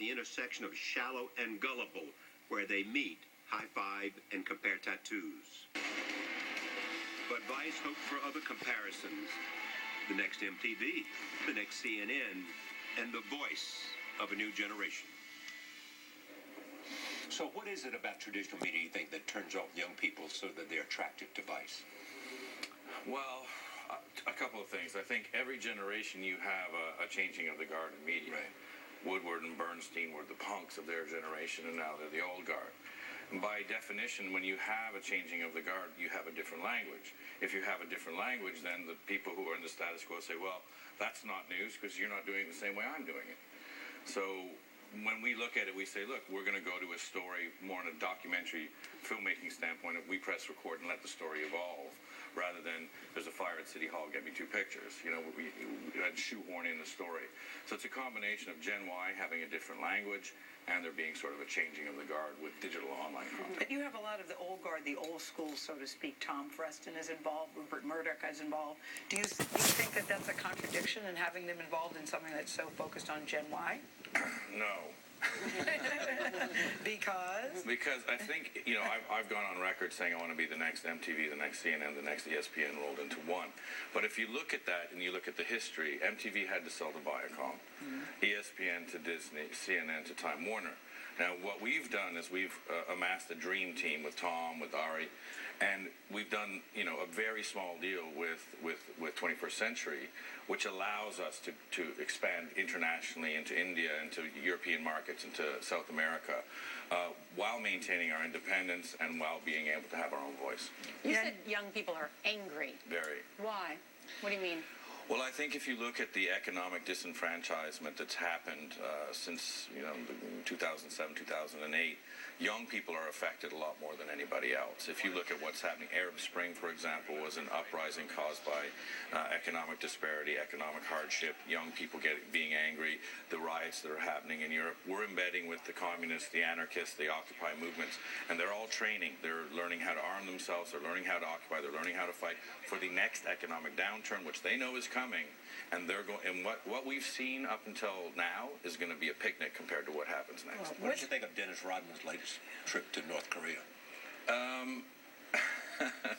the intersection of shallow and gullible, where they meet, high-five, and compare tattoos. But Vice hoped for other comparisons. The next MTV, the next CNN, and the voice of a new generation. So what is it about traditional media, you think, that turns off young people so that they're attracted to Vice? Well, a couple of things. I think every generation you have a changing of the guard in media. Right. Woodward and Bernstein were the punks of their generation, and now they're the old guard. And by definition, when you have a changing of the guard, you have a different language. If you have a different language, then the people who are in the status quo say, well, that's not news because you're not doing it the same way I'm doing it. So when we look at it, we say, look, we're going to go to a story more on a documentary filmmaking standpoint of we press record and let the story evolve, rather than there's a fire at City Hall, get me 2 pictures. You know, we had shoehorn in the story. So it's a combination of Gen Y having a different language and there being sort of a changing of the guard with digital online content. But you have a lot of the old guard, the old school, so to speak. Tom Freston is involved, Rupert Murdoch is involved. Do you think that that's a contradiction in having them involved in something that's so focused on Gen Y? No. Because? Because I think, you know, I've gone on record saying I want to be the next MTV, the next CNN, the next ESPN rolled into one. But if you look at that and you look at the history, MTV had to sell to Viacom, ESPN to Disney, CNN to Time Warner. Now, what we've done is we've amassed a dream team with Tom, with Ari, and we've done, you know, a very small deal with 21st Century, which allows us to expand internationally into India, into European markets, into South America, while maintaining our independence and while being able to have our own voice. You said young people are angry. Very. Why? What do you mean? Well, I think if you look at the economic disenfranchisement that's happened since, you know, 2007, 2008, young people are affected a lot more than anybody else. If you look at what's happening, Arab Spring, for example, was an uprising caused by economic disparity, economic hardship, young people being angry, the riots that are happening in Europe. We're embedding with the communists, the anarchists, the Occupy movements, and they're all training. They're learning how to arm themselves, they're learning how to occupy, they're learning how to fight for the next economic downturn, which they know is coming, and they're going. And what we've seen up until now is going to be a picnic compared to what happens next. What did you think of Dennis Rodman's latest trip to North Korea?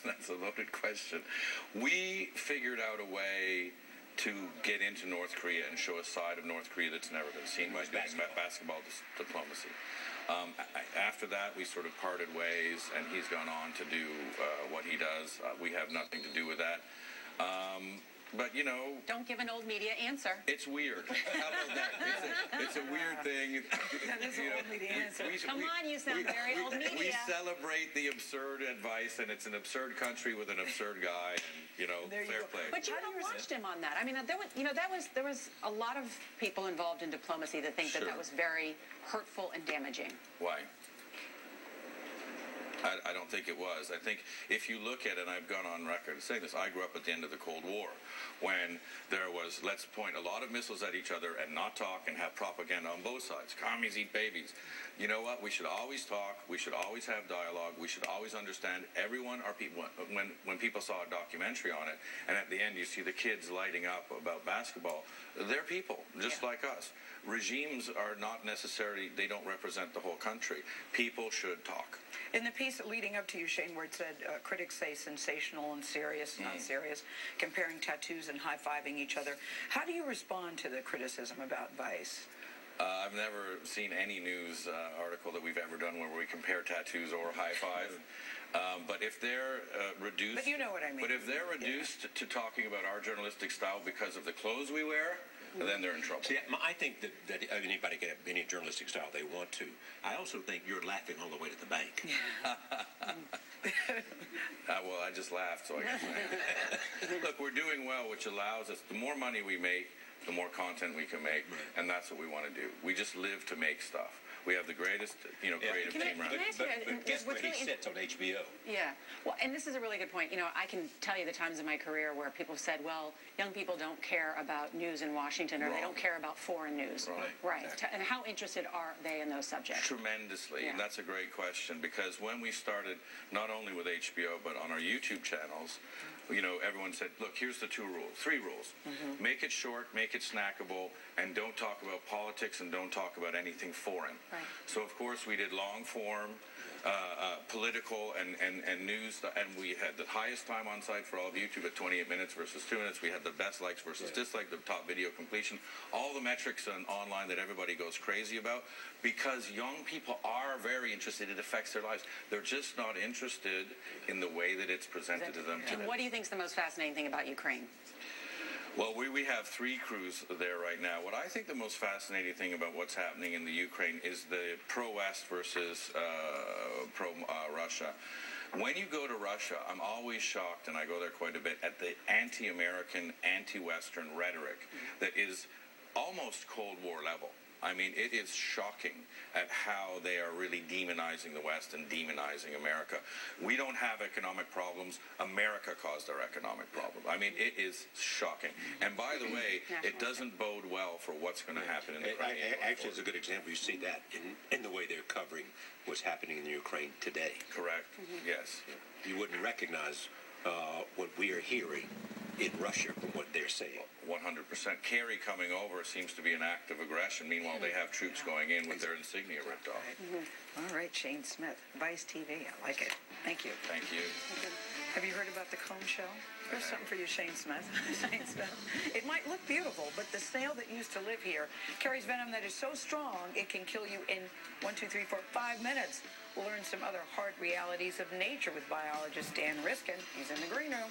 That's a loaded question. We figured out a way to get into North Korea and show a side of North Korea that's never been seen by basketball diplomacy. After that, we sort of parted ways, and he's gone on to do what he does. We have nothing to do with that. But, you know... Don't give an old media answer. It's weird. How about that? It's a weird thing. That is an old media answer. Come on, you sound very old media. We celebrate the absurd advice, and it's an absurd country with an absurd guy, and, you know, fair play. But you haven't watched him on that. I mean, there was a lot of people involved in diplomacy that think that was very hurtful and damaging. Why? I don't think it was. I think if you look at it, and I've gone on record saying this, I grew up at the end of the Cold War when there was, let's point a lot of missiles at each other and not talk and have propaganda on both sides. Commies eat babies. You know what? We should always talk. We should always have dialogue. We should always understand everyone are people. When people saw a documentary on it, and at the end you see the kids lighting up about basketball, they're people, just like us. Regimes are not necessarily, they don't represent the whole country. People should talk. In the piece leading up to you, Shane, where it said critics say sensational and serious, not serious, comparing tattoos and high-fiving each other, how do you respond to the criticism about Vice? I've never seen any news article that we've ever done where we compare tattoos or high-five. But if they're reduced... But you know what I mean. But if they're reduced to talking about our journalistic style because of the clothes we wear, then they're in trouble. See, I think that anybody can have any journalistic style they want to. I also think you're laughing all the way to the bank. Well, I just laughed, so I guess. Look, we're doing well, which allows us, the more money we make, the more content we can make, and that's what we want to do. We just live to make stuff. We have the greatest, creative team around. But guess where he sits on HBO? Yeah. Well, and this is a really good point. I can tell you the times in my career where people said, well, young people don't care about news in Washington, or they don't care about foreign news. Right. Exactly. And how interested are they in those subjects? Tremendously. Yeah. And that's a great question, because when we started, not only with HBO, but on our YouTube channels, everyone said, look, here's the 3 rules. Make it short, make it snackable, and don't talk about politics and don't talk about anything foreign. Right. So, of course, we did long form, political and news, and we had the highest time on site for all of YouTube at 28 minutes versus 2 minutes. We had the best likes versus dislikes, the top video completion, all the metrics online that everybody goes crazy about, because young people are very interested. It affects their lives. They're just not interested in the way that it's presented to them today. And what do you think is the most fascinating thing about Ukraine? Well, we have 3 crews there right now. What I think the most fascinating thing about what's happening in the Ukraine is the pro-West versus pro-Russia. When you go to Russia, I'm always shocked, and I go there quite a bit, at the anti-American, anti-Western rhetoric that is almost Cold War level. I mean, it is shocking at how they are really demonizing the West and demonizing America. We don't have economic problems. America caused our economic problem. I mean, it is shocking. And by the way, it doesn't bode well for what's going to happen in the Ukraine. Actually, it's a good example. You see that in the way they're covering what's happening in Ukraine today. Correct. Yes. You wouldn't recognize what we are hearing in Russia from what they're saying. 100%. Kerry coming over seems to be an act of aggression. Meanwhile, they have troops going in with their insignia ripped off. All right, Shane Smith, Vice TV. I like it. Thank you. Thank you. Have you heard about the comb shell? Here's something for you, Shane Smith. Shane Smith. It might look beautiful, but the snail that used to live here carries venom that is so strong it can kill you in 5 minutes. We'll learn some other hard realities of nature with biologist Dan Riskin. He's in the green room.